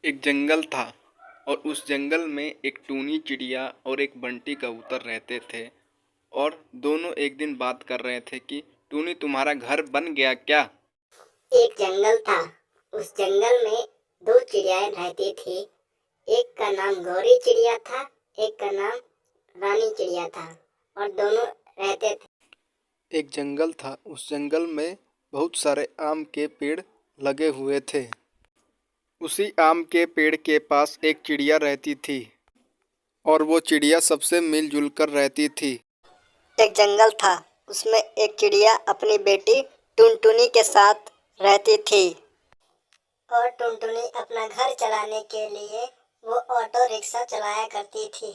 एक जंगल था और उस जंगल में एक टूनी चिड़िया और एक बंटी कबूतर रहते थे। और दोनों एक दिन बात कर रहे थे कि टूनी तुम्हारा घर बन गया क्या। एक जंगल था। उस जंगल में दो चिड़ियाएं रहती थी। एक का नाम गौरी चिड़िया था, एक का नाम रानी चिड़िया था, और दोनों रहते थे। एक जंगल था, उस जंगल में बहुत सारे आम के पेड़ लगे हुए थे। उसी आम के पेड़ के पास एक चिड़िया रहती थी और वो चिड़िया सबसे मिलजुल कर रहती थी। एक जंगल था, उसमें एक चिड़िया अपनी बेटी टुनटुनी के साथ रहती थी। और टुनटुनी अपना घर चलाने के लिए वो ऑटो रिक्शा चलाया करती थी।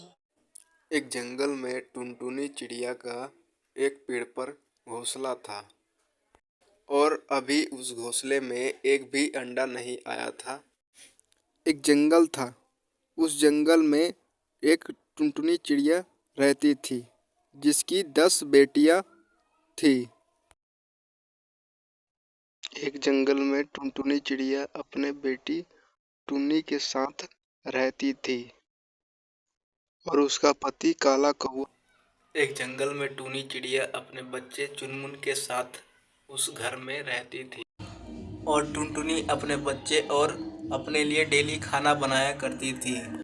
एक जंगल में टुनटुनी चिड़िया का एक पेड़ पर घोंसला था और अभी उस घोंसले में एक भी अंडा नहीं आया था। एक जंगल था, उस जंगल में एक टुनटुनी चिड़िया रहती थी जिसकी 10 बेटियां थी। एक जंगल में टुनटुनी चिड़िया अपने बेटी टुन्नी के साथ रहती थी और उसका पति काला कौवा। एक जंगल में टूनी चिड़िया अपने बच्चे चुनमुन के साथ उस घर में रहती थी और टुनटुनी अपने बच्चे और अपने लिए डेली खाना बनाया करती थी।